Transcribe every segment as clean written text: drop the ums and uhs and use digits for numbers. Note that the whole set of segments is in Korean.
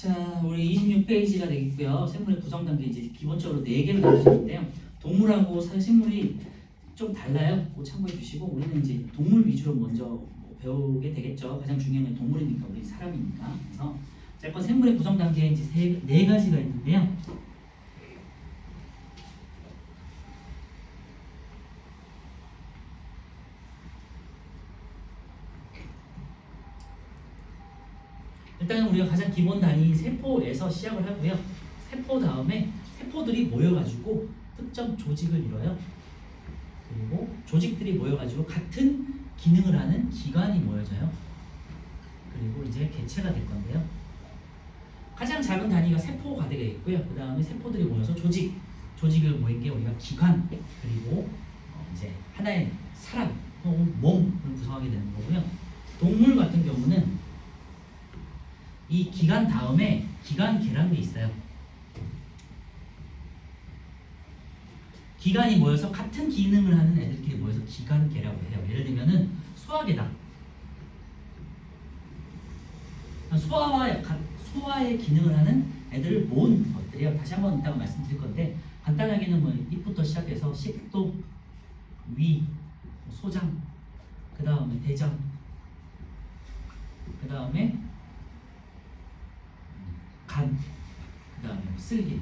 자, 우리 26페이지가 되겠고요. 생물의 구성 단계 이제 기본적으로 4개로 나눠지는데요. 동물하고 생물이 좀 달라요. 그거 참고해 주시고 우리는 이제 동물 위주로 먼저 배우게 되겠죠. 가장 중요한 건 동물이니까 우리 사람이니까. 그래서 어쨌건 생물의 구성 단계에 이제 네 가지가 있는데요. 일단은 우리가 가장 기본 단위인 세포에서 시작을 하고요. 세포 다음에 세포들이 모여가지고 특정 조직을 이뤄요. 그리고 조직들이 모여가지고 같은 기능을 하는 기관이 모여져요. 그리고 이제 개체가 될 건데요. 가장 작은 단위가 세포가 되겠고요. 그 다음에 세포들이 모여서 조직을 모인 게 우리가 기관, 그리고 이제 하나의 사람 혹은 몸을 구성하게 되는 거고요. 동물 같은 경우는 이 기관 다음에 기관계라는 게 있어요. 기관이 모여서 같은 기능을 하는 애들끼리 모여서 기관계라고 해요. 예를 들면은 소화계다. 소화의 기능을 하는 애들을 모은 것들이에요. 다시 한번 이따가 말씀드릴 건데 간단하게는 뭐 입부터 시작해서 식도, 위, 소장, 그 다음에 대장, 그 다음에 간, 그 다음에 쓸개,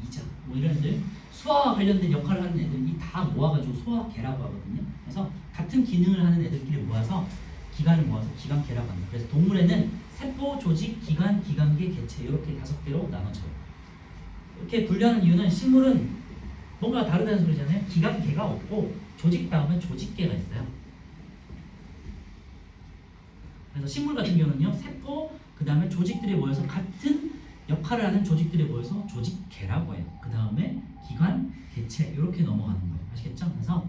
이장, 뭐 이런 애들 소화와 관련된 역할을 하는 애들이 다 모아가지고 소화계라고 하거든요. 그래서 같은 기능을 하는 애들끼리 모아서 기관을 모아서 기관계라고 합니다. 그래서 동물에는 세포, 조직, 기관, 기관계, 개체 이렇게 5개로 나눠져요. 이렇게 분류하는 이유는 식물은 뭔가 다르다는 소리잖아요. 기관계가 없고 조직 다음에 조직계가 있어요. 그래서 식물 같은 경우는요, 세포, 그 다음에 조직들이 모여서 같은 역할을 하는 조직들이 모여서 조직계라고 해요. 그 다음에 기관, 개체 이렇게 넘어가는 거예요. 아시겠죠? 그래서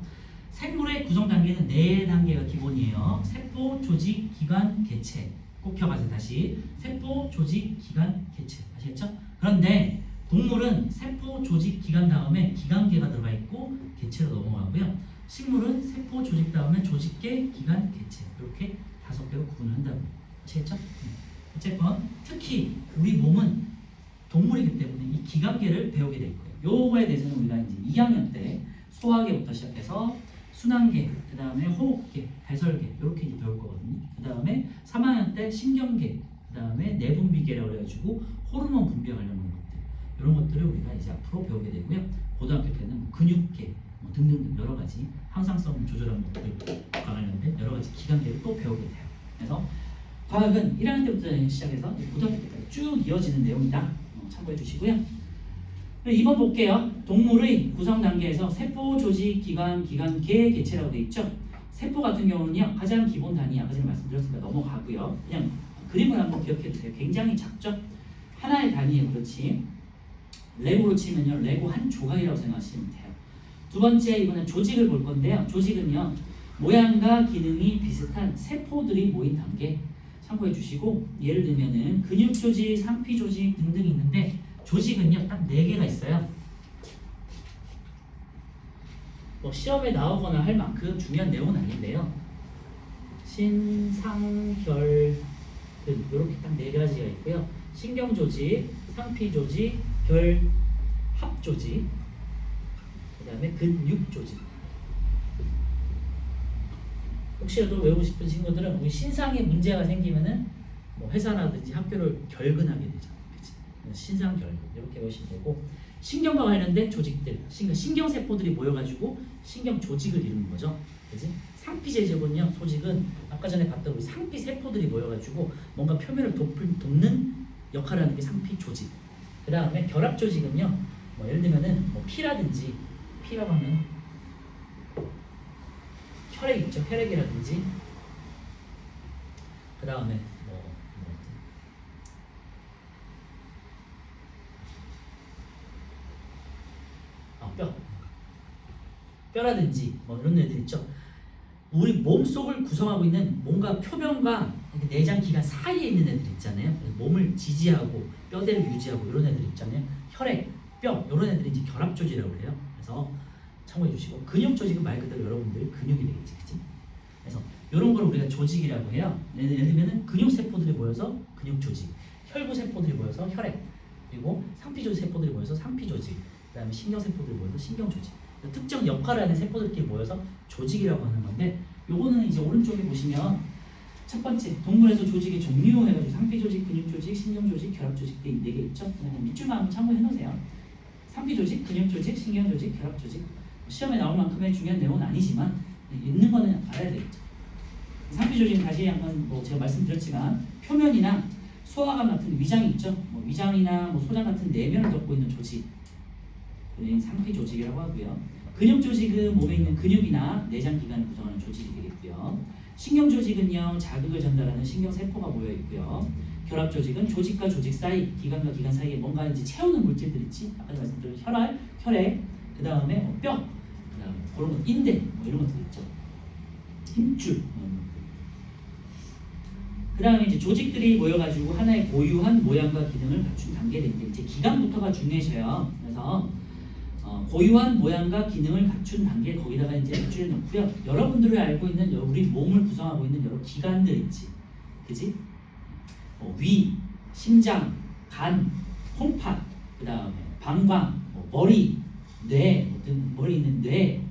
생물의 구성 단계는 4단계가 기본이에요. 세포, 조직, 기관, 개체. 꼭 기억하세요. 다시 세포, 조직, 기관, 개체. 아시겠죠? 그런데 동물은 세포, 조직, 기관 다음에 기관계가 들어가 있고 개체로 넘어가고요. 식물은 세포, 조직 다음에 조직계, 기관, 개체 이렇게 5개로 구분을 한다고. 아시겠죠? 어쨌건 특히 우리 몸은 동물이기 때문에 이 기관계를 배우게 될 거예요. 요거에 대해서는 우리가 이제 2학년 때 소화계부터 시작해서 순환계, 그 다음에 호흡계, 배설계 이렇게 이제 배울 거거든요. 그 다음에 3학년 때 신경계, 그 다음에 내분비계라고 해가지고 호르몬 분비에 관련된 것들 이런 것들을 우리가 이제 앞으로 배우게 되고요. 고등학교 때는 뭐 근육계 뭐 등등 여러 가지 항상성 조절하는 것들과 관련된 여러 가지 기관계를 또 배우게 돼요. 그래서 과학은 1학년 때부터 시작해서 고등학교 때까지 쭉 이어지는 내용이다. 참고해 주시고요. 2번 볼게요. 동물의 구성 단계에서 세포, 조직, 기관, 기관계, 개체라고 되어 있죠. 세포 같은 경우는요, 가장 기본 단위 아까 전에 말씀드렸으니까 넘어가고요. 그냥 그림을 한번 기억해 주세요. 굉장히 작죠? 하나의 단위예요. 그렇지? 레고로 치면요, 레고 한 조각이라고 생각하시면 돼요. 두 번째, 이번엔 조직을 볼 건데요. 조직은요, 모양과 기능이 비슷한 세포들이 모인 단계 참고해 주시고, 예를 들면은 근육 조직, 상피 조직 등등이 있는데 조직은요 딱 4개가 있어요. 뭐 시험에 나오거나 할 만큼 중요한 내용은 아닌데요. 신상결 등 이렇게 딱 4가지가 있고요. 신경 조직, 상피 조직, 결, 합 조직, 그 다음에 근육 조직. 혹시라도 외우고 싶은 친구들은 우리 신상에 문제가 생기면은 뭐 회사라든지 학교를 결근하게 되죠. 그치? 신상결근 이렇게 외우시면 되고, 신경과 관련된 조직들, 신경세포들이 모여가지고 신경 조직을 이루는 거죠. 그치? 상피제적은요, 조직은 아까 전에 봤던 우리 상피세포들이 모여가지고 뭔가 표면을 돕는 역할을 하는 게 상피조직. 그 다음에 결합조직은요, 뭐 예를 들면은 뭐 피라든지, 피라고 하면 혈액 있죠. 혈액이라든지 그 다음에 뼈라든지 뭐 이런 애들 있죠. 우리 몸속을 구성하고 있는 뭔가 표면과 내장 기관 사이에 있는 애들 있잖아요. 몸을 지지하고 뼈대를 유지하고 이런 애들 있잖아요. 혈액, 뼈 이런 애들이 이제 결합조직이라고 해요. 그래서 참고해 주시고, 근육 조직은 말 그대로 여러분들 근육이 되겠지, 그치? 그래서 이런 걸 우리가 조직이라고 해요. 예를 들면 근육 세포들이 모여서 근육 조직, 혈구 세포들이 모여서 혈액, 그리고 상피조직 세포들이 모여서 상피조직, 그다음에 신경세포들이 모여서 신경조직. 특정 역할을 하는 세포들끼리 모여서 조직이라고 하는 건데, 요거는 이제 오른쪽에 보시면 첫 번째 동물에서 조직의 종류 해가지고 상피조직, 근육조직, 신경조직, 결합조직 네 개 있죠. 그냥 밑줄만 한번 참고해 놓으세요. 상피조직, 근육조직, 신경조직, 결합조직. 시험에 나올 만큼의 중요한 내용은 아니지만 있는 거는 알아야 되겠죠. 상피조직은 다시 한번 뭐 제가 말씀드렸지만 표면이나 소화관 같은 위장이 있죠. 뭐 위장이나 뭐 소장 같은 내면을 덮고 있는 조직, 상피조직이라고 하고요. 근육조직은 몸에 있는 근육이나 내장기관을 구성하는 조직이 되겠고요. 신경조직은요, 자극을 전달하는 신경세포가 모여 있고요. 결합조직은 조직과 조직 사이, 기관과 기관 사이에 뭔가 이제 채우는 물질들 있지. 아까 말씀드린 혈액, 그 다음에 뼈, 그 다음에 그런 것, 인대, 뭐 이런 것들 있죠. 힘줄. 그 다음에 이제 조직들이 모여가지고 하나의 고유한 모양과 기능을 갖춘 단계인데, 이제 기관부터가 중요해져요. 그래서 고유한 모양과 기능을 갖춘 단계, 거기다가 이제 밑줄을 넣고요. 여러분들이 알고 있는 우리 몸을 구성하고 있는 여러 기관들 있지, 그지? 위, 심장, 간, 콩팥, 그 다음에 방광, 머리, 뇌, 머리 있는 뇌,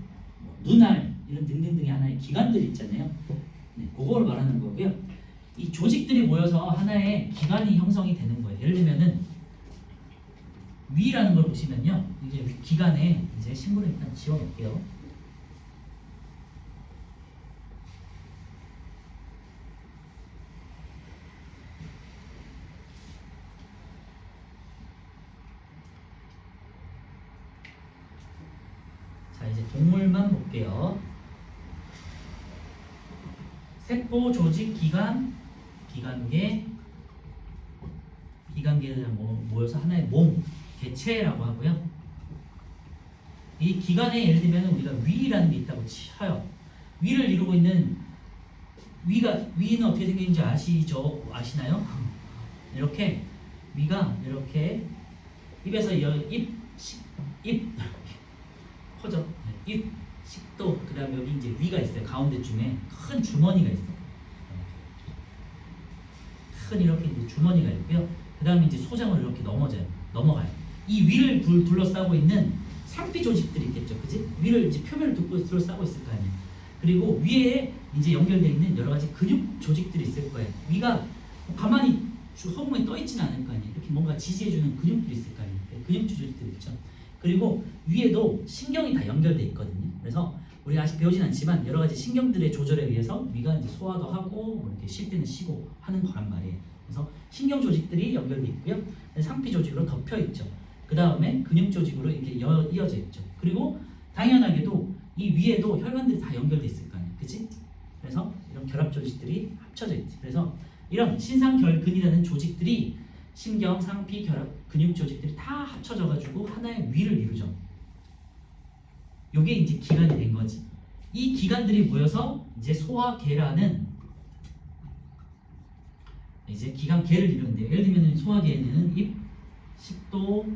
눈알, 이런 등등등의 하나의 기관들 있잖아요. 네, 그걸 말하는 거고요. 이 조직들이 모여서 하나의 기관이 형성이 되는 거예요. 예를 들면은 위라는 걸 보시면요, 이제 기관에 이제 신부를 일단 지워놓을게요. 자, 이제 동물만 볼게요. 세포, 조직, 기관, 기관계를 모여서 하나의 몸, 개체라고 하고요. 이 기관에 예를 들면 우리가 위라는 게 있다고 쳐요. 위를 이루고 있는 위는 어떻게 생긴지 아시나요? 이렇게 위가 이렇게 입에서 입 커져. 입, 식도, 그 다음에 여기 이제 위가 있어요. 가운데쯤에 큰 주머니가 있어요. 큰 이렇게 이제 주머니가 있고요. 그 다음에 이제 소장을 이렇게 넘어가요. 이 위를 둘러싸고 있는 상피 조직들이 있겠죠, 그지? 위를 이제 표면을 둘러싸고 있을 거 아니에요. 그리고 위에 이제 연결되어 있는 여러 가지 근육 조직들이 있을 거예요. 위가 가만히 허공에 떠 있지는 않을 거 아니에요. 이렇게 뭔가 지지해주는 근육들이 있을 거 아니에요. 근육 조직들이 있죠. 그리고 위에도 신경이 다 연결되어 있거든요. 그래서 우리가 아직 배우진 않지만 여러 가지 신경들의 조절에 의해서 위가 이제 소화도 하고 뭐 이렇게 쉴 때는 쉬고 하는 거란 말이에요. 그래서 신경 조직들이 연결되어 있고요. 상피 조직으로 덮여 있죠. 그 다음에 근육 조직으로 이렇게 이어져 있죠. 그리고 당연하게도 이 위에도 혈관들이 다 연결돼 있을 거 아니에요, 그렇지? 그래서 이런 결합 조직들이 합쳐져 있지. 그래서 이런 신상결근이라는 조직들이 신경, 상피, 결합, 근육 조직들이 다 합쳐져 가지고 하나의 위를 이루죠. 요게 이제 기관이 된 거지. 이 기관들이 모여서 이제 소화계라는 이제 기관계를 이루는데요. 예를 들면 소화계에는 입, 식도,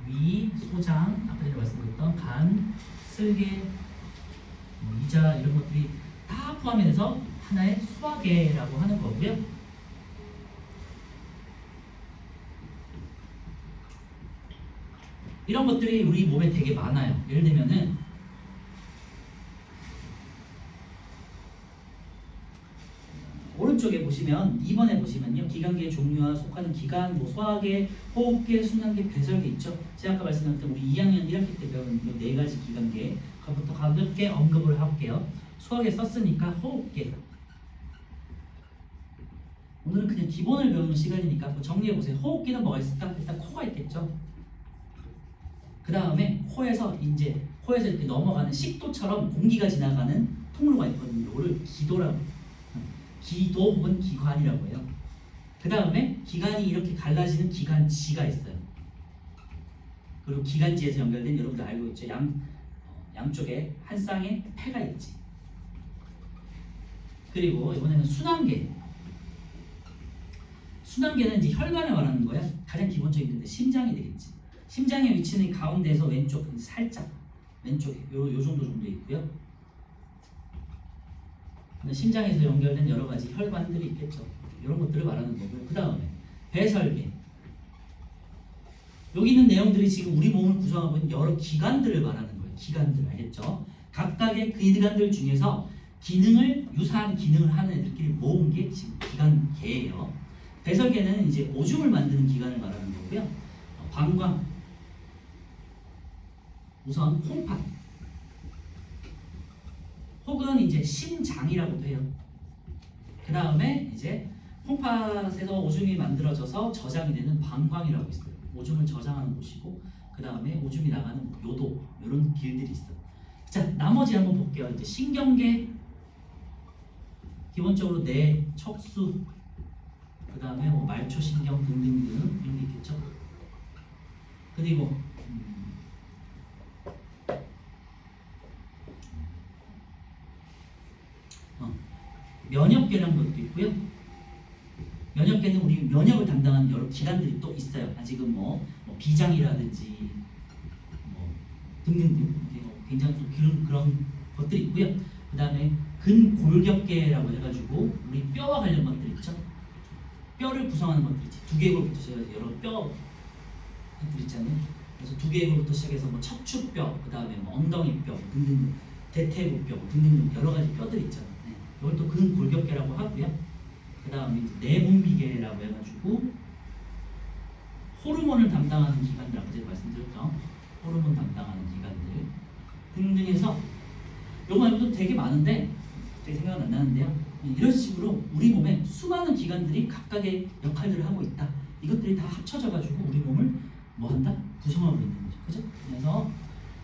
위, 소장, 아까 전에 말씀드렸던 간, 쓸개, 이자 이런 것들이 다 포함해서 하나의 소화계라고 하는 거고요. 이런 것들이 우리 몸에 되게 많아요. 예를 들면은 오른쪽에 보시면 2번에 보시면요, 기관계의 종류와 속하는 기관, 뭐 소화계, 호흡계, 순환계, 배설계 있죠. 제가 아까 말씀드렸던 우리 2학년 1학기 때 배운 이 4가지 기관계, 그것부터 가볍게 언급을 해볼게요. 소화계 썼으니까 호흡계. 오늘은 그냥 기본을 배우는 시간이니까 한번 정리해보세요. 호흡기는 뭐가 있을까? 일단 코가 있겠죠. 그 다음에 코에서 이렇게 넘어가는 식도처럼 공기가 지나가는 통로가 있거든요. 이거를 기도 혹은 기관이라고 해요. 그 다음에 기관이 이렇게 갈라지는 기관지가 있어요. 그리고 기관지에서 연결된, 여러분들 알고 있죠? 양쪽에 한 쌍의 폐가 있지. 그리고 이번에는 순환계. 순환계는 이제 혈관을 말하는 거야. 가장 기본적인 건데 심장이 되겠지. 심장의 위치는 가운데에서 왼쪽, 살짝 왼쪽에 요 정도 있고요. 심장에서 연결된 여러 가지 혈관들이 있겠죠. 이런 것들을 말하는 거고요. 그 다음에 배설계. 여기 있는 내용들이 지금 우리 몸을 구성하고 있는 여러 기관들을 말하는 거예요. 기관들 알겠죠? 각각의 그 기관들 중에서 유사한 기능을 하는 애들끼리 모은 게 지금 기관계예요. 배설계는 이제 오줌을 만드는 기관을 말하는 거고요. 방광, 우선 콩팥, 혹은 이제 심장이라고도 해요. 그 다음에 이제 콩팥에서 오줌이 만들어져서 저장이 되는 방광이라고 있어요. 오줌을 저장하는 곳이고, 그 다음에 오줌이 나가는 요도, 이런 길들이 있어요. 자, 나머지 한번 볼게요. 이제 신경계, 기본적으로 뇌, 척수, 그 다음에 뭐 말초신경 등등등 이런 게 있겠죠. 그리고 면역계라는 것도 있고요. 면역계는 우리 면역을 담당하는 여러 기관들이 또 있어요. 아직은 뭐 비장이라든지 뭐 등등등 굉장히 또 그런 것들이 있고요. 그 다음에 근골격계라고 해가지고 우리 뼈와 관련 것들 있죠. 뼈를 구성하는 것들 있지. 두개골부터 시작해서 여러 뼈들 있잖아요. 그래서 두개골부터 시작해서 뭐 척추뼈, 그 다음에 뭐 엉덩이뼈 등등, 대퇴골뼈 등등 여러 가지 뼈들이 있잖아요. 네. 이걸 또 근골격계라고 하고요. 그 다음에 내분비계라고 해가지고 호르몬을 담당하는 기관들, 아까 제가 말씀드렸죠. 호르몬 담당하는 기관들 등등해서 요거 말고도 되게 많은데 되게 생각은 안 나는데요. 이런 식으로 우리 몸에 수많은 기관들이 각각의 역할들을 하고 있다. 이것들이 다 합쳐져가지고 우리 몸을 뭐 한다? 구성하고 있는 거죠. 그죠? 그래서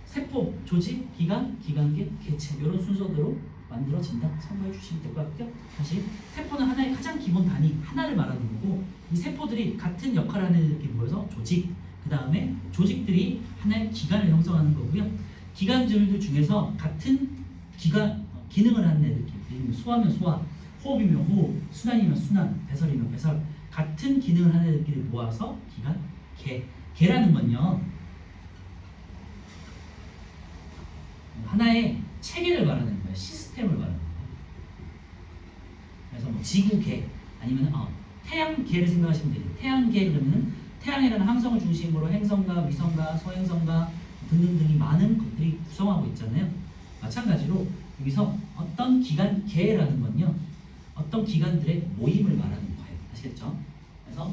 세포, 조직, 기관, 기관계, 개체 이런 순서대로 만들어진다. 참고해 주시면 될 것 같고요. 다시 세포는 하나의 가장 기본 단위 하나를 말하는 거고, 이 세포들이 같은 역할을 하는 애들끼리 모여서 조직, 그 다음에 조직들이 하나의 기관을 형성하는 거고요. 기관들 중에서 같은 기능을 하는 애들끼리, 소화면 소화, 호흡이면 호흡, 순환이면 순환, 배설이면 배설, 같은 기능을 하는 애들끼리 모아서 기관, 개라는 건요 하나의 체계를 말하는 거예요. 시스템을 말하는 거예요. 그래서 뭐 지구계 아니면 태양계를 생각하시면 돼요. 태양계 그러면은 태양이라는 항성을 중심으로 행성과 위성과 소행성과 등등등이 많은 것들이 구성하고 있잖아요. 마찬가지로 여기서 어떤 기관계라는 건요 어떤 기관들의 모임을 말하는 거예요. 아시겠죠? 그래서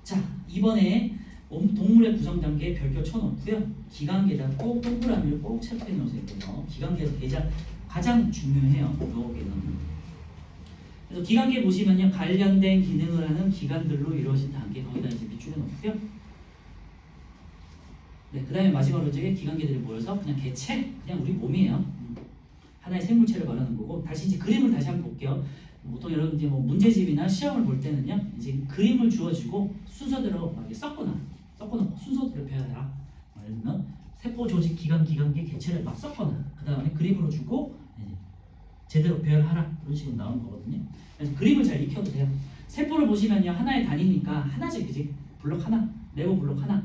자, 이번에 동물의 구성 단계에 별표 쳐놓고요. 기관계에다 꼭 동그라미를 꼭 체크해 놓으세요. 기관계에서 가장 중요해요. 요게는. 그래서 기관계 보시면요, 관련된 기능을 하는 기관들로 이루어진 단계, 거기다 이제 밑줄에 놓고요. 네, 그 다음에 마지막으로 이제 기관계들이 모여서 그냥 개체, 그냥 우리 몸이에요. 하나의 생물체를 말하는 거고, 다시 이제 그림을 다시 한번 볼게요. 보통 여러분 이제 뭐 문제집이나 시험을 볼 때는요, 이제 그림을 주어지고 순서대로 막 섞어놓고 순서대로 배워라. 예를 들면 세포, 조직, 기관, 기관계, 개체를 막 섞어놔. 그 다음에 그림으로 주고 제대로 배열하라. 이런 식으로 나오는 거거든요. 그래서 그림을 잘 익혀도 돼요. 세포를 보시면요, 하나의 단위니까 하나씩 그지? 블록 하나, 레고 블록 하나.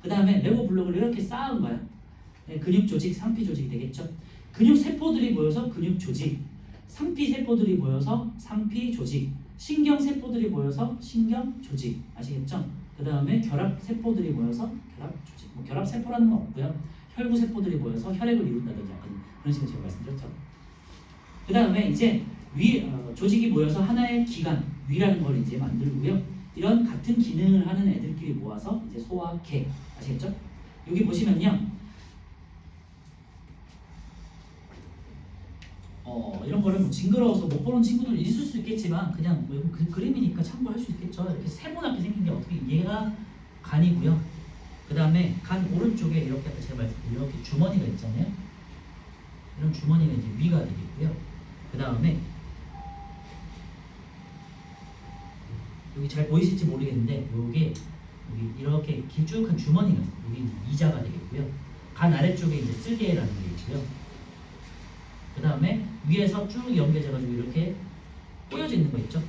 그 다음에 레고 블록을 이렇게 쌓은 거야. 근육 조직, 상피 조직이 되겠죠. 근육 세포들이 모여서 근육 조직, 상피 세포들이 모여서 상피 조직, 신경 세포들이 모여서 신경 조직. 아시겠죠? 그 다음에 결합 세포들이 모여서 결합 조직. 뭐 결합 세포라는 건 없고요. 혈구 세포들이 모여서 혈액을 이룬다든지 약간 그런 식으로 제가 말씀드렸죠. 그 다음에 이제 조직이 모여서 하나의 기관, 위라는 걸 이제 만들고요. 이런 같은 기능을 하는 애들끼리 모아서 이제 소화, 개. 아시겠죠? 여기 보시면요. 이런 거를 뭐 징그러워서 못 보는 친구들 있을 수 있겠지만 그냥 뭐 그림이니까 참고할 수 있겠죠. 이렇게 세모나게 생긴 게 어떻게 얘가 간이고요. 그 다음에 간 오른쪽에 이렇게 아까 제가 말씀드린 이렇게 주머니가 있잖아요. 이런 주머니가 이제 위가 되겠고요. 그 다음에 여기 잘 보이실지 모르겠는데 여기 이렇게 길쭉한 주머니가 있어요. 여기 이제 이자가 되겠고요. 간 아래쪽에 이제 쓸개라는 게 있고요. 그 다음에 위에서 쭉 연결돼가지고 이렇게 꼬여져 있는 거 있죠?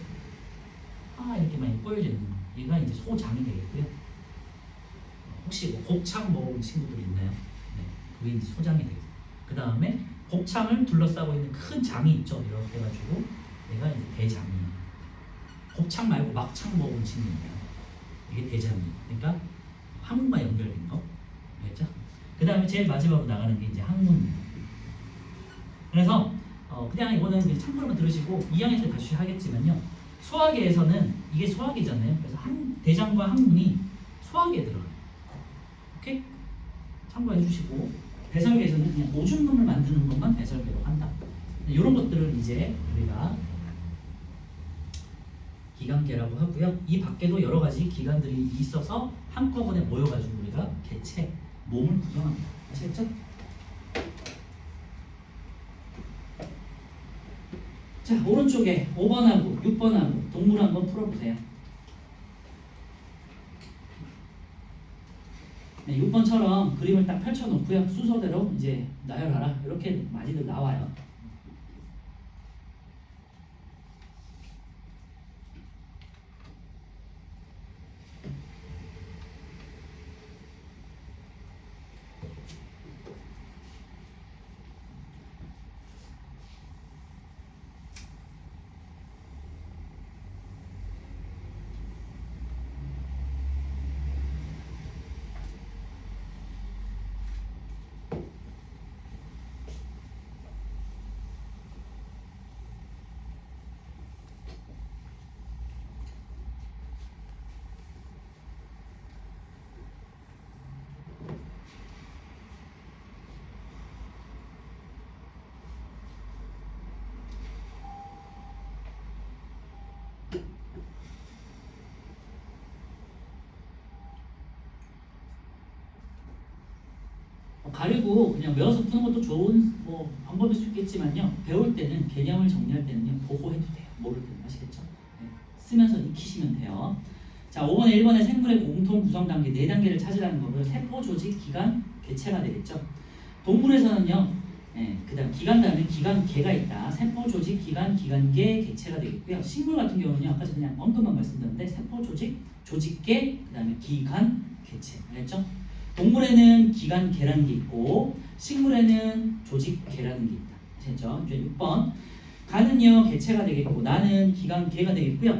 이렇게 많이 꼬여져 있는 거. 얘가 이제 소장이 되겠고요. 혹시 뭐 곱창 먹어본 친구들 있나요? 네, 그게 이제 소장이 되겠어요. 그 다음에 곱창을 둘러싸고 있는 큰 장이 있죠. 이렇게 해가지고 얘가 이제 대장이에요. 곱창 말고 막창 먹어본 친구입니다. 이게 대장이에요. 그러니까 항문과 연결된 거. 알겠죠? 그 다음에 제일 마지막으로 나가는 게 이제 항문입니다. 그래서 그냥 이거는 그냥 참고로만 들으시고 2학년 때 다시 하겠지만요. 소화계에서는 이게 소화계잖아요. 그래서 대장과 항문이 소화계에 들어가요. 오케이? 참고해 주시고 배설계에서는 그냥 오줌눈을 만드는 것만 배설계로 한다. 이런 것들을 이제 우리가 기관계라고 하고요. 이 밖에도 여러 가지 기관들이 있어서 한꺼번에 모여가지고 우리가 개체, 몸을 구성합니다. 아시겠죠? 자, 오른쪽에 5번하고 6번하고 동물 한번 풀어보세요. 네, 6번처럼 그림을 딱 펼쳐놓고요. 순서대로 이제 나열하라. 이렇게 많이들 나와요. 가리고 그냥 외워서 푸는 것도 좋은 방법일 수 있겠지만요. 배울 때는 개념을 정리할 때는요. 보고 해도 돼요. 모를 때는. 아시겠죠? 네. 쓰면서 익히시면 돼요. 자, 5번에 1번에 생물의 공통 구성 단계 4단계를 찾으라는 거고요. 세포, 조직, 기관, 개체가 되겠죠. 동물에서는요. 그 다음 기관 다음에 기관계가 있다. 세포, 조직, 기관, 기관계, 개체가 되겠고요. 식물 같은 경우는요. 아까 그냥 언급만 말씀드렸는데 세포, 조직, 조직계, 그 다음에 기관, 개체. 알겠죠? 동물에는 기관계라는 게 있고 식물에는 조직계라는 게 있다. 아시겠죠? 이제 6번 간은요 개체가 되겠고 나는 기관계가 되겠고요.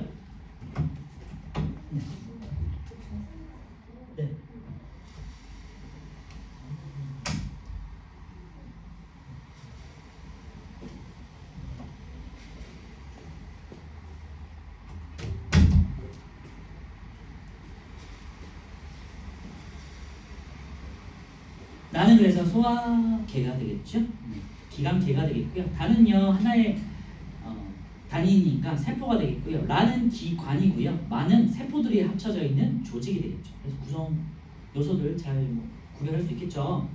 네. 나는 그래서 소화계가 되겠죠. 기관계가 되겠고요. 단은요 하나의 단위니까 세포가 되겠고요. 라는 기관이고요. 마는 세포들이 합쳐져 있는 조직이 되겠죠. 그래서 구성 요소들 잘 구별할 수 있겠죠.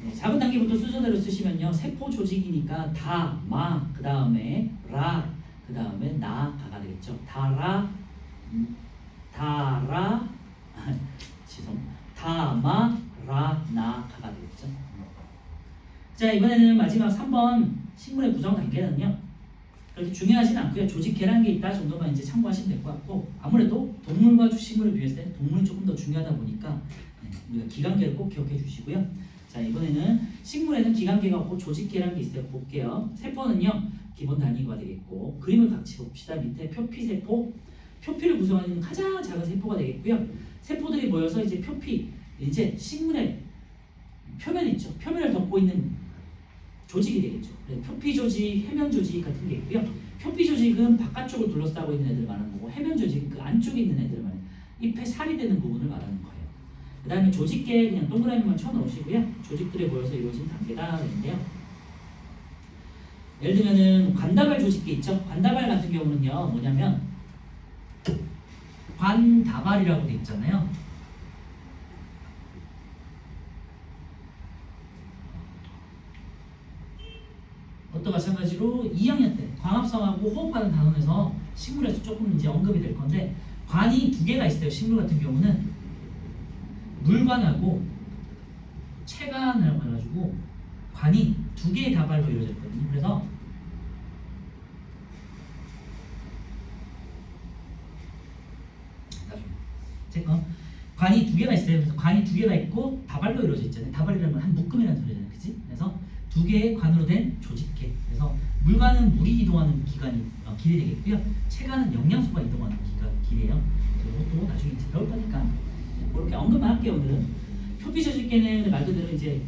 네, 작은 단계부터 순서대로 쓰시면요. 세포 조직이니까 다, 마, 그 다음에 라, 그 다음에 나, 가가 되겠죠. 다라, 다라, 죄송, 다마, 라, 나, 가가 되겠죠. 자, 이번에는 마지막 3번 식물의 구성 단계는요. 그렇게 중요하진 않고요. 조직 계라는 게 있다 정도만 이제 참고하시면 될 것 같고 아무래도 동물과 식물을 비교했을 때 동물이 조금 더 중요하다 보니까 우리가 기관계를 꼭 기억해 주시고요. 자, 이번에는 식물에는 기관계가 없고 조직계라는 게 있어요. 볼게요. 세포는요 기본 단위가 되겠고 그림을 같이 봅시다. 밑에 표피세포, 표피를 구성하는 가장 작은 세포가 되겠고요. 세포들이 모여서 이제 표피, 이제 식물의 표면 있죠. 표면을 덮고 있는 조직이 되겠죠. 표피 조직, 해면 조직 같은 게 있고요. 표피 조직은 바깥쪽을 둘러싸고 있는 애들 말하는 거고 해면 조직은 그 안쪽에 있는 애들 말하는 잎에 살이 되는 부분을 말하는 거예요. 그 다음에 조직계 그냥 동그라미만 쳐넣으시고요. 조직들이 모여서 이루어진 단계가 되는데요. 예를 들면은 관다발 조직계 있죠. 관다발 같은 경우는요 뭐냐면 관다발이라고 돼 있잖아요. 그것도 마찬가지로 2학년 때 광합성하고 호흡하는 단원에서 식물에서 조금 이제 언급이 될 건데 관이 2개가 있어요. 식물 같은 경우는 물관하고 체관이라고 해가지고 관이 2개의 다발로 이루어져 있거든요. 그래서 나중에 관이 2개가 있어요. 그래서 관이 2개가 있고 다발로 이루어져 있잖아요. 다발이라는 건 한 묶음이라는 소리잖아요. 그치? 그래서 두 개의 관으로 된 조직계. 그래서 물관은 물이 이동하는 길이 되겠고요. 체관은 영양소가 이동하는 길이에요. 그것도 나중에 이제 배울 거니까 그렇게 언급만 할게요. 오늘은 표피 조직계는 말 그대로 이제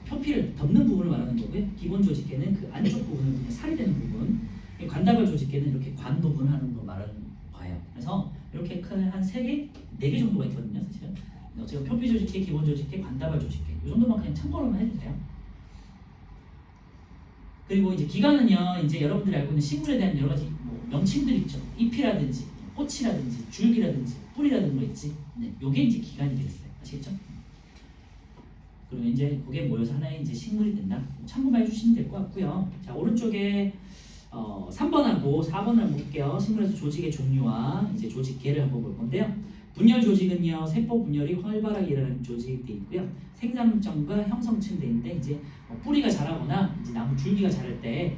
표피를 덮는 부분을 말하는 거고요. 기본 조직계는 그 안쪽 부분을 그냥 살이 되는 부분. 관다발 조직계는 이렇게 관 부분을 하는 거 말하는 거예요. 그래서 이렇게 큰 한 3개, 4개 정도가 있거든요. 사실은. 어쨌든 표피 조직계, 기본 조직계, 관다발 조직계. 이 정도만 그냥 참고로만 해도 돼요. 그리고 이제 기관은요, 이제 여러분들이 알고 있는 식물에 대한 여러 가지 뭐 명칭들 있죠. 잎이라든지, 꽃이라든지, 줄기라든지, 뿌리라든지 거 있지. 네, 요게 이제 기관이 되겠어요. 아시겠죠? 그러면 이제 그게 모여서 하나의 이제 식물이 된다. 참고만 해주시면 될 것 같고요. 자, 오른쪽에 3번하고 4번을 한번 볼게요. 식물에서 조직의 종류와 이제 조직계를 한번 볼 건데요. 분열 조직은요, 세포 분열이 활발하게 일어나는 조직이 되어 있고요. 생장점과 형성층 돼 있는데 이제 뿌리가 자라거나 이제 나무 줄기가 자랄 때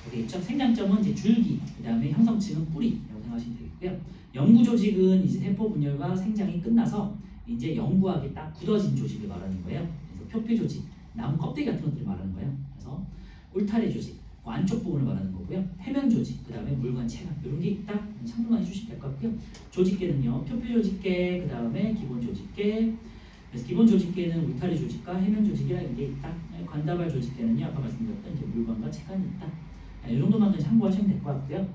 여기 있죠. 생장점은 이제 줄기, 그 다음에 형성층은 뿌리라고 생각하시면 되겠고요. 영구 조직은 이제 세포 분열과 생장이 끝나서 이제 영구하게 딱 굳어진 조직을 말하는 거예요. 그래서 표피 조직, 나무 껍데기 같은 것들을 말하는 거예요. 그래서 울타리 조직, 그 안쪽 부분을 말하는 거고요. 해면 조직, 그 다음에 물관 체관 이런 게 딱 참고만 해주시면 될 것 같고요. 조직계는요, 표피 조직계, 그 다음에 기본 조직계. 그래서 기본 조직계는 울타리 조직과 해면 조직이라는 게 있다. 관다발 조직계는요, 아까 말씀드렸던 이제 물관과 체관이 있다. 이 정도만 그냥 참고하시면 될 것 같고요.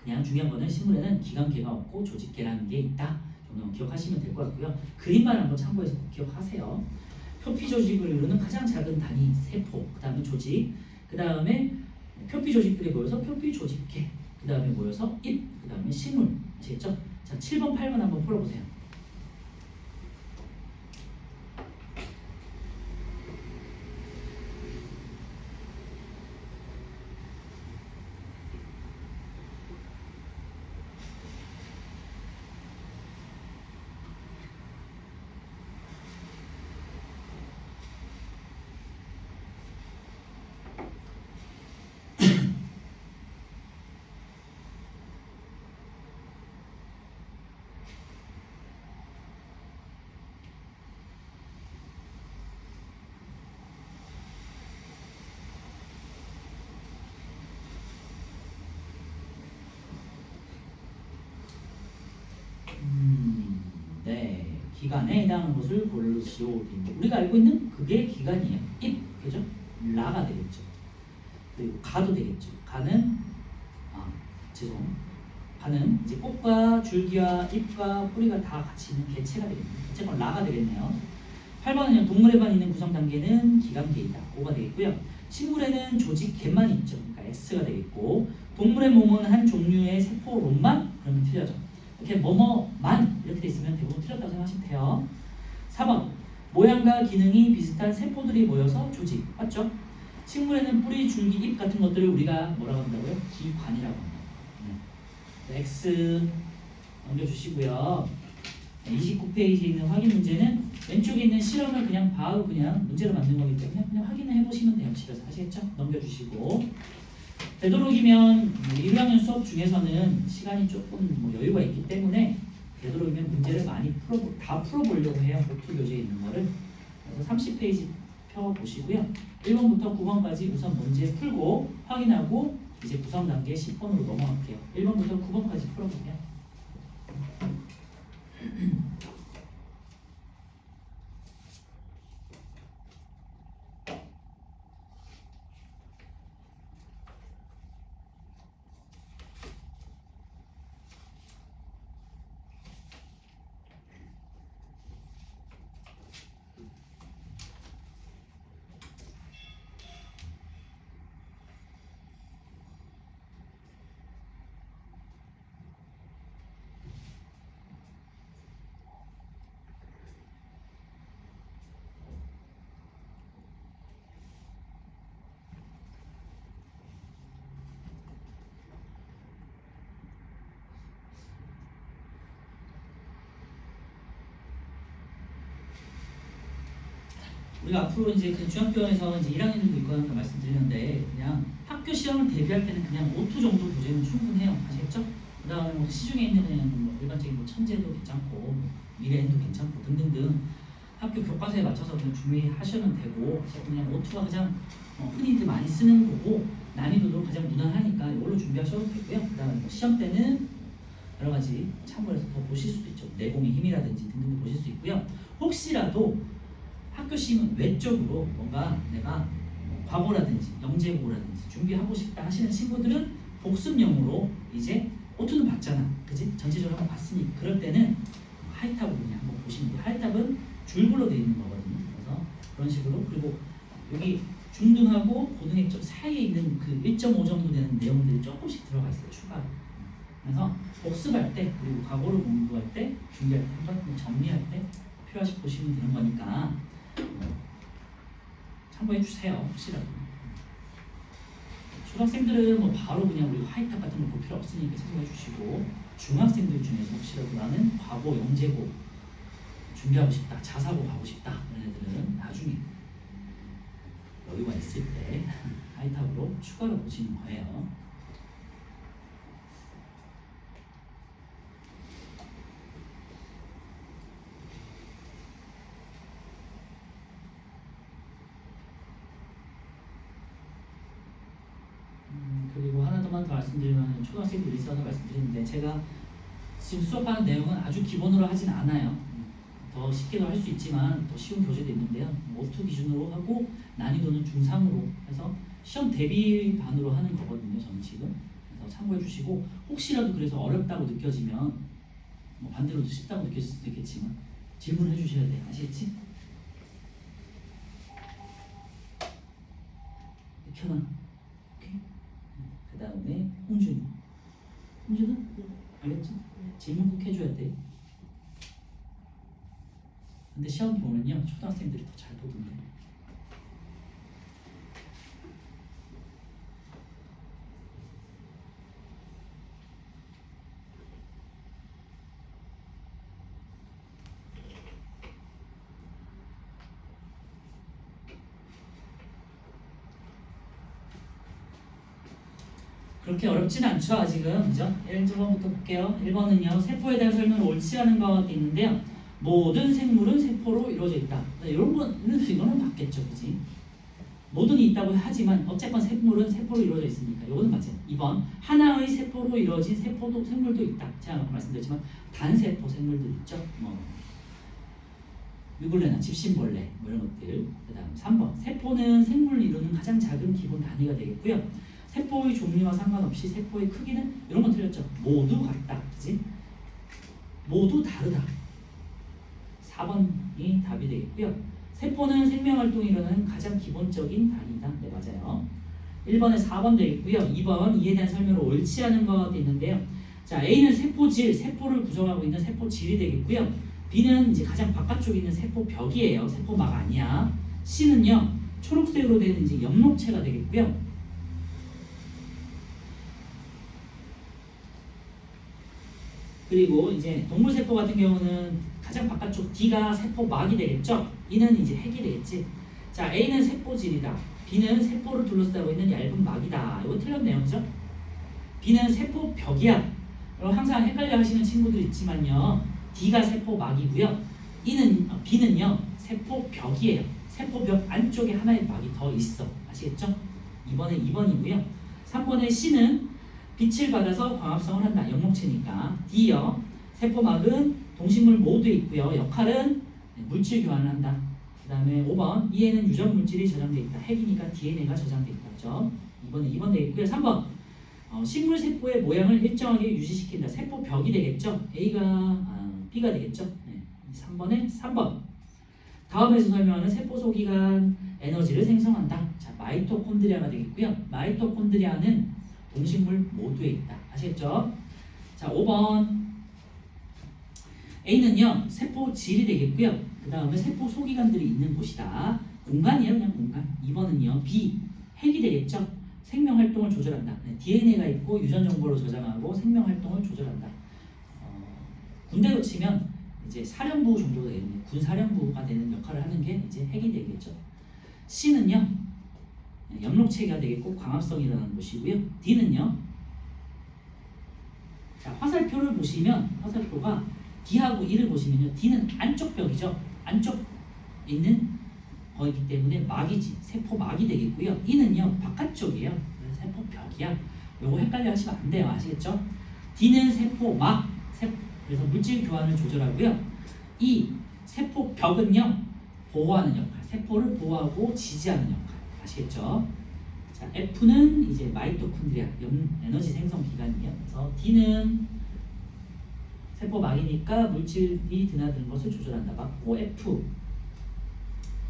그냥 중요한 거는 식물에는 기관계가 없고 조직계라는 게 있다. 정도만 기억하시면 될 것 같고요. 그림만 한번 참고해서 기억하세요. 표피 조직을 이루는 가장 작은 단위 세포, 그 다음에 조직, 그 다음에 표피 조직들이 모여서 표피 조직계, 그 다음에 모여서 잎, 그 다음에 식물. 아시겠죠? 자, 7번, 8번 한번 풀어보세요. 네, 기관에 해당하는 것을 고르시오. 우리가 알고 있는 그게 기관이에요. 잎, 그죠? 라가 되겠죠. 그리고 가도 되겠죠. 가는 가는 이제 꽃과 줄기와 잎과 뿌리가 다 같이 있는 개체가 되겠네요. 어쨌건 라가 되겠네요. 8번은요, 동물에만 있는 구성 단계는 기관계이다. 5가 되겠고요. 식물에는 조직계만 있죠. 그러니까 X가 되겠고, 동물의 몸은 한 종류의 세포로만 그러면 틀려져. 이렇게 뭐뭐만 이렇게 돼 있으면 대부분 틀렸다고 생각하시면 돼요. 4번, 모양과 기능이 비슷한 세포들이 모여서 조직. 맞죠? 식물에는 뿌리, 줄기, 잎 같은 것들을 우리가 뭐라고 한다고요? 기관이라고 합니다. 네. X 넘겨주시고요. 29페이지에 있는 확인 문제는 왼쪽에 있는 실험을 그냥 바로 그냥 문제로 만든 거기 때문에 그냥 확인을 해보시면 돼요. 집에서 아시겠죠? 넘겨주시고, 되도록이면 1학년 수업 중에서는 시간이 조금 뭐 여유가 있기 때문에 되도록이면 문제를 많이 다 풀어보려고 해요. 노트 교재에 있는 거를. 그래서 30페이지 펴보시고요. 1번부터 9번까지 우선 문제 풀고 확인하고 이제 구성 단계 10번으로 넘어갈게요. 1번부터 9번까지 풀어볼게요. 우리가 앞으로 이제 그 중학교에서 이제 1학년도 있고 하니까 말씀드리는데, 그냥 학교 시험을 대비할 때는 그냥 5투 정도 교재는 충분해요. 아시겠죠? 그 다음에 뭐 시중에 있는 그냥 뭐 일반적인 뭐 천재도 괜찮고, 미래엔도 괜찮고 등등등 학교 교과서에 맞춰서 그냥 준비하시면 되고 그냥 O2가 가장 흔히들 많이 쓰는 거고 난이도도 가장 무난하니까 이걸로 준비하셔도 되고요. 그다음에 뭐 시험 때는 여러 가지 참고해서 더 보실 수도 있죠. 내공의 힘이라든지 등등 보실 수 있고요. 혹시라도 학교 시험은 외적으로 뭔가 내가 뭐 과거라든지 영재고라든지 준비하고 싶다 하시는 친구들은 복습용으로 이제 O2는 봤잖아, 그지? 전체적으로 한번 봤으니 그럴 때는 하이탑으로 그냥 한번 보시면 돼요. 하이탑은 줄글로 되어 있는 거거든요. 그래서 그런 식으로 그리고 여기 중등하고 고등학점 사이에 있는 그 1.5 정도 되는 내용들이 조금씩 들어가 있어요. 추가로. 그래서 복습할 때 그리고 과거로 공부할 때 준비할 때 한번 정리할 때 필요하시 보시면 되는 거니까 참고해 주세요. 혹시라도 초등학생들은 뭐 바로 그냥 우리 화이탑 같은 거 볼 필요 없으니까 참고해 주시고 중학생들 중에서 혹시라도 나는 과거 영재고 준비하고 싶다, 자사고 가고 싶다 그런 애들은 나중에 여유가 있을 때 하이탑으로 추가로 보시는 거예요. 그리고 하나 더 말씀드리면 초등학생들이 있어서 말씀드리는데 제가 지금 수업하는 내용은 아주 기본으로 하진 않아요. 더 쉽게도 할 수 있지만 더 쉬운 교재도 있는데요. O2 기준으로 하고 난이도는 중상으로 해서 시험 대비반으로 하는 거거든요. 저는 지금. 그래서 참고해 주시고 혹시라도 그래서 어렵다고 느껴지면 뭐 반대로 쉽다고 느껴질 수도 있겠지만 질문해 주셔야 돼요. 아시겠지? 켜놔. 오케이. 그 다음에 홍준이. 홍준은 알겠죠? 질문 꼭 해줘야 돼. 근데 시험 보면요 초등학생들이 더 잘 보던데. 그렇게 어렵진 않죠 아직은. 그죠? 1번부터 볼게요. 1번은요 세포에 대한 설명을 옳지 않은 것 있는데요. 모든 생물은 세포로 이루어져 있다. 이런 거는 이거는 맞겠죠, 그지? 모든이 있다고 하지만 어쨌건 생물은 세포로 이루어져 있으니까 이거는 맞아요. 2번 하나의 세포로 이루어진 세포도 생물도 있다. 제가 아까 말씀드렸지만 단세포 생물도 있죠. 뭐 유글레나 집신벌레 뭐 이런 것들. 그다음 3번 세포는 생물을 이루는 가장 작은 기본 단위가 되겠고요. 세포의 종류와 상관없이 세포의 크기는 이런 건 틀렸죠. 모두 같다. 그지? 모두 다르다. 4번이 답이 되겠고요. 세포는 생명활동이 일어나는 가장 기본적인 단위다. 네, 맞아요. 1번에 4번 되겠고요. 2번 이에 대한 설명을 옳지 않은 것 있는데요. 자, A는 세포질, 세포를 구성하고 있는 세포질이 되겠고요. B는 이제 가장 바깥쪽에 있는 세포벽이에요. 세포막 아니야. C는요. 초록색으로 된 이제 엽록체가 되겠고요. 그리고 이제 동물세포 같은 경우는 가장 바깥쪽 D가 세포막이 되겠죠. E는 이제 핵이 되겠지. 자, A는 세포질이다. B는 세포를 둘러싸고 있는 얇은 막이다. 이거 틀렸네요, 그죠? B는 세포벽이야. 그럼 항상 헷갈려 하시는 친구들 있지만요. D가 세포막이고요. B는요 세포벽이에요. 세포벽 안쪽에 하나의 막이 더 있어. 아시겠죠? 2번에 2번이고요. 3번에 C는 빛을 받아서 광합성을 한다. 영목체니까. D요. 세포막은 동식물 모두에 있고요. 역할은 물질 교환을 한다. 그 다음에 5번 E에는 유전 물질이 저장되어 있다. 핵이니까 DNA가 저장되어 있다. 그죠? 2번에 2번 되겠고요. 3번 식물 세포의 모양을 일정하게 유지시킨다. 세포벽이 되겠죠? B가 되겠죠? 네. 3번에 3번. 다음에서 설명하는 세포 소기관 에너지를 생성한다. 자, 마이토콘드리아가 되겠고요. 마이토콘드리아는 동식물 모두에 있다. 아시겠죠? 자, 5번 A는요 세포질이 되겠고요. 그 다음에 세포 소기관들이 있는 곳이다. 공간이에요, 그냥 공간. 2번은요 B 핵이 되겠죠. 생명 활동을 조절한다. 네, DNA가 있고 유전 정보를 저장하고 생명 활동을 조절한다. 군대로 치면 이제 사령부 정도 되겠네요. 군 사령부가 되는 역할을 하는 게 이제 핵이 되겠죠. C는요 엽록체가 되겠고 광합성이라는 것이고요. D는요 자, 화살표를 보시면 화살표가 D하고 E를 보시면요 D는 안쪽 벽이죠. 안쪽 있는 거이기 때문에 막이지. 세포막이 되겠고요. E는요 바깥쪽이에요. 그래서 세포벽이야. 요거 헷갈려 하시면 안 돼요. 아시겠죠? D는 세포막, 그래서 물질 교환을 조절하고요. E 세포벽은요 보호하는 역할, 세포를 보호하고 지지하는 역할. 아시겠죠? 자, F는 이제 마이토콘드리아, 에너지 생성 기관이에요. 그래서 D는 세포막이니까 물질이 드나드는 것을 조절한다. 맞고 F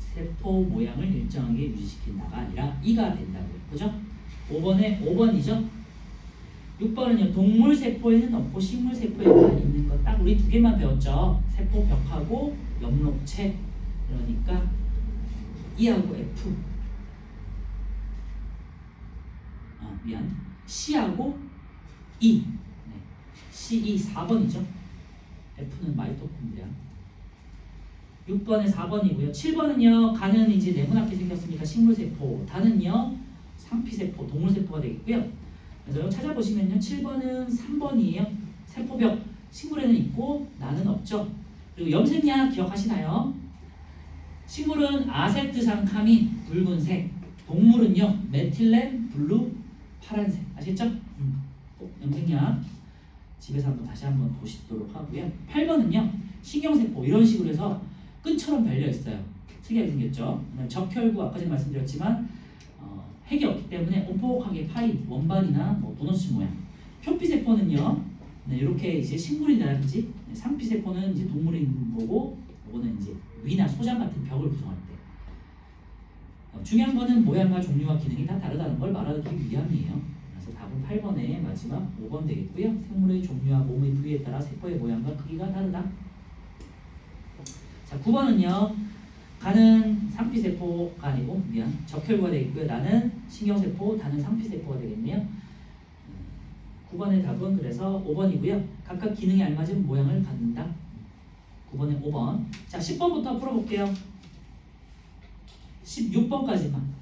세포 모양을 일정하게 유지시킨다가 아니라 E가 된다고요. 그죠? 5번이죠? 6번은요. 동물 세포에는 없고 식물 세포에만 있는 것. 딱 우리 두 개만 배웠죠. 세포벽하고 엽록체. 그러니까 E하고 F. C하고 E. 네. CE 4번이죠. F는 마이토콘드리아. 6번에 4번이고요. 7번은요. 간은 이제 네모나게 생겼으니까 식물세포. 단은요. 상피세포, 동물세포가 되겠고요. 그래서 찾아보시면요. 7번은 3번이에요. 세포벽. 식물에는 있고 나는 없죠. 그리고 염색약 기억하시나요? 식물은 아세트산 카민 붉은색. 동물은요. 메틸렌 블루 파란색. 아시겠죠? 꼭 염색약 집에서 다시 한번 보시도록 하고요. 8번은요. 신경세포 이런 식으로 해서 끈처럼 달려 있어요. 특이하게 생겼죠. 적혈구 아까 전에 말씀드렸지만 핵이 없기 때문에 오목하게 파인 원반이나 뭐 도넛 모양. 표피세포는요. 네, 이렇게 이제 식물이라든지 상피세포는 이제 동물이 있는 거고, 이거는 이제 위나 소장 같은 벽을 구성할 때. 중요한 거는 모양과 종류와 기능이 다 다르다는 걸 말하기 위함이에요. 그래서 답은 8번의 마지막 5번 되겠고요. 생물의 종류와 몸의 부위에 따라 세포의 모양과 크기가 다르다. 자, 9번은요. 간은 상피세포가 아니고 적혈구가 되겠고요. 나는 신경세포, 다는 상피세포가 되겠네요. 9번의 답은 그래서 5번이고요. 각각 기능에 알맞은 모양을 갖는다. 9번에 5번. 자, 10번부터 풀어볼게요. 16번까지만.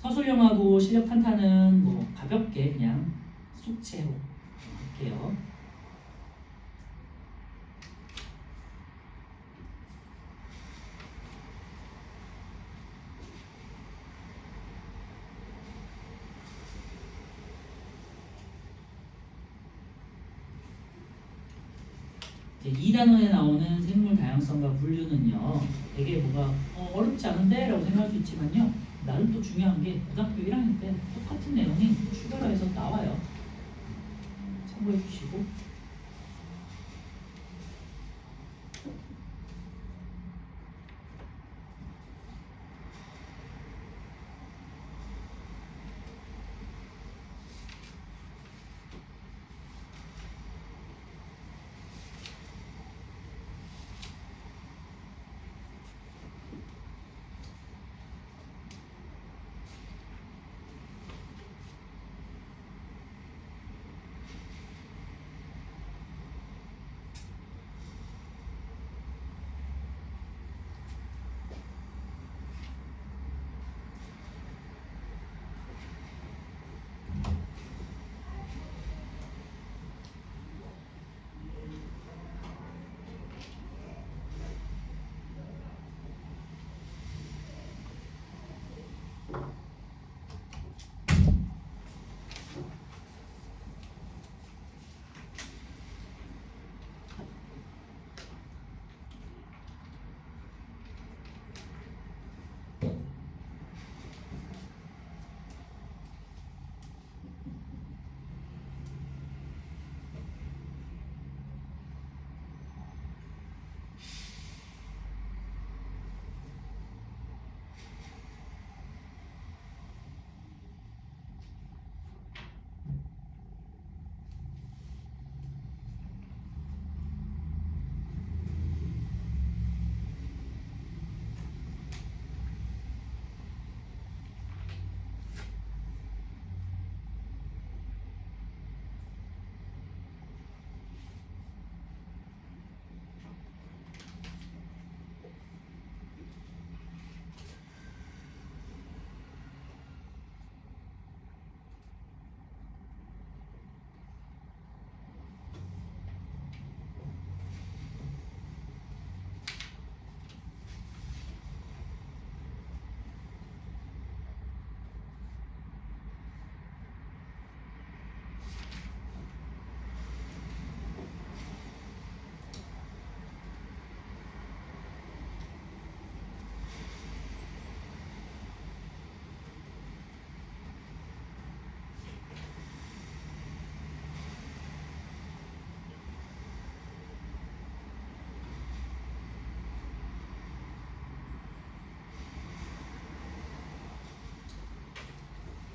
서술형하고 실력 탄탄은 뭐 가볍게 그냥 숙제로 할게요. 이제 2단원에 나오는 생물 다양성과 분류는요. 되게 뭐가 어렵지 않은데? 라고 생각할 수 있지만요. 나름 또 중요한 게 고등학교 1학년 때 똑같은 내용이 추가로 해서 나와요. 참고해 주시고.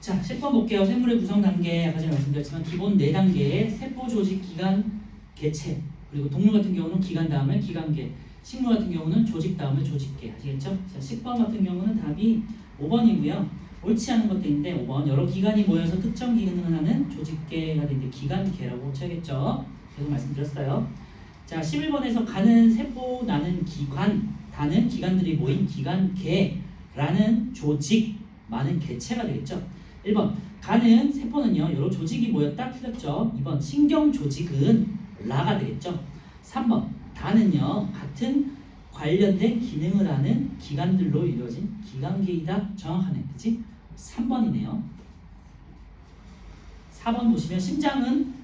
자, 10번 볼게요. 생물의 구성 단계 아까 전에 말씀드렸지만 기본 4단계의 세포, 조직, 기관, 개체. 그리고 동물 같은 경우는 기관 다음에 기관계, 식물 같은 경우는 조직 다음에 조직계. 아시겠죠? 자, 10번 같은 경우는 답이 5번이고요. 옳지 않은 것도 있는데 5번 여러 기관이 모여서 특정 기능을 하는 조직계가 되는데 기관계라고 쳐야겠죠. 계속 말씀드렸어요. 자, 11번에서 가는 세포, 나는 기관, 다는 기관들이 모인 기관계라는 조직, 많은 개체가 되겠죠. 1번 가는 세포는요 여러 조직이 모였다 틀렸죠. 2번 신경 조직은 라가 되겠죠. 3번 다는요 같은 관련된 기능을 하는 기관들로 이루어진 기관계이다. 정확하네. 그치? 3번이네요. 4번 보시면 심장은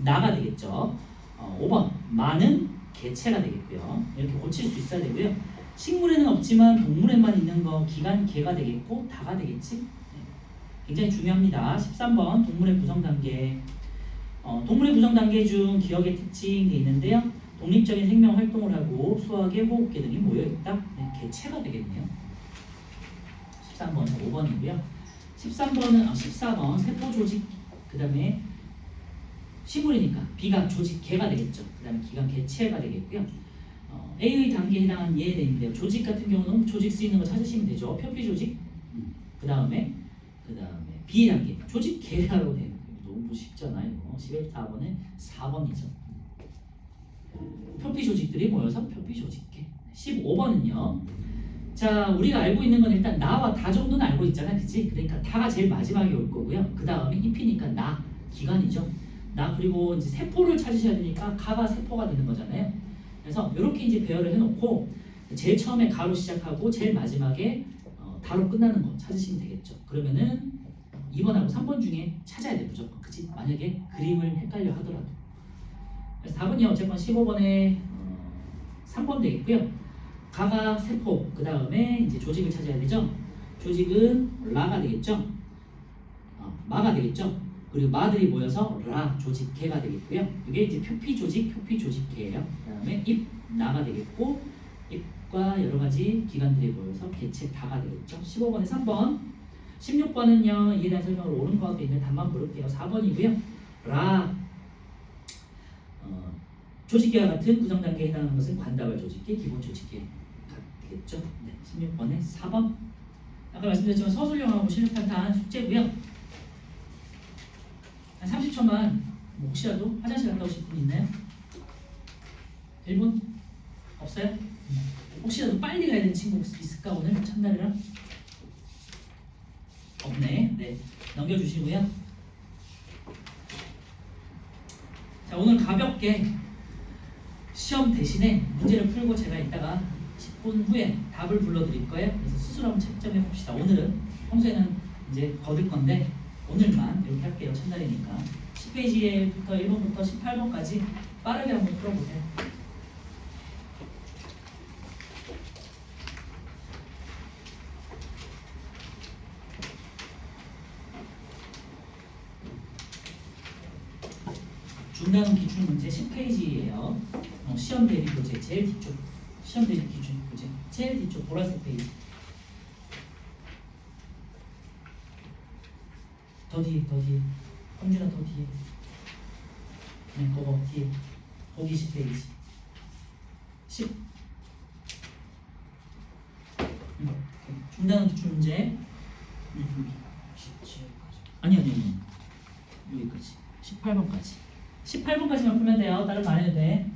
나가 되겠죠. 5번 마는 개체가 되겠고요. 이렇게 고칠 수 있어야 되고요. 식물에는 없지만 동물에만 있는 거 기관계가 되겠고 다가 되겠지. 굉장히 중요합니다. 13번 동물의 구성 단계. 동물의 구성 단계 중 기억의 특징이 있는데요. 독립적인 생명 활동을 하고 소화계, 호흡계 등이 모여 있다. 네, 개체가 되겠네요. 13번은 5번이고요. 14번 세포 조직, 그 다음에 식물이니까 비관 조직 개가 되겠죠. 그 다음에 기관 개체가 되겠고요. A의 단계에 해당한 예에 되는데요. 조직 같은 경우는 조직 쓰이는 거 찾으시면 되죠. 표피 조직, 그 다음에 B 단계 조직 계라고 되는 너무 쉽잖아요. 11부터 4번에 4번이죠. 표피 조직들이 모여서 표피 조직계. 15번은요. 자, 우리가 알고 있는 건 일단 나와 다 정도는 알고 있잖아, 그치? 그러니까 다가 제일 마지막에 올 거고요. 그 다음에 잎이니까 나, 기관이죠. 나 그리고 이제 세포를 찾으셔야 되니까 가가 세포가 되는 거잖아요. 그래서 이렇게 이제 배열을 해놓고 제일 처음에 가로 시작하고 제일 마지막에 다로 끝나는 거 찾으시면 되겠죠. 그러면은 2번하고 3번 중에 찾아야 돼 무조건. 그치? 만약에 그림을 헷갈려 하더라도. 그래서 답은요 어쨌건 15번에 3번 되겠고요. 가가 세포, 그 다음에 이제 조직을 찾아야 되죠. 조직은 라가 되겠죠. 마가 되겠죠. 그리고 마들이 모여서 라 조직계가 되겠고요. 이게 이제 표피 조직, 표피 조직계예요. 그 다음에 잎, 나가 되겠고 잎과 여러 가지 기관들이 모여서 개체 다가 되겠죠. 15번에 3번. 16번은요 이에 대한 설명을 옳은 것 같아 있는 답만 고를게요. 4번이고요. 라 조직계와 같은 구성 단계에 해당하는 것은 관다발 조직계, 기본 조직계 되겠죠. 네, 16번에 4번. 아까 말씀드렸지만 서술형하고 실력탄탄 숙제고요. 한 30초만 혹시라도 화장실 갔다 오실 분 있나요? 1분? 없어요? 혹시라도 빨리 가야 되는 친구 있을까 오늘 첫날이라? 없네. 네, 넘겨주시고요. 자, 오늘 가볍게 시험 대신에 문제를 풀고 제가 이따가 10분 후에 답을 불러드릴 거예요. 그래서 스스로 한번 채점해 봅시다. 오늘은 평소에는 이제 거들 건데 오늘만 이렇게 할게요. 첫날이니까 10페이지부터 1번부터 18번까지 빠르게 한번 풀어보세요. 중단원 기출 문제 10페이지예요. 시험 대비 교재 제일 뒤쪽. 시험 대비 기출 교재 제일 뒤쪽 보라색 페이지. 더 뒤에. 형준아 더 뒤에. 네, 그거 뒤에. 보기 10페이지. 10. 중단원 기출 문제. 아니. 여기까지. 18번까지. 18번까지만 풀면 돼요. 다른 거 안 해도 돼.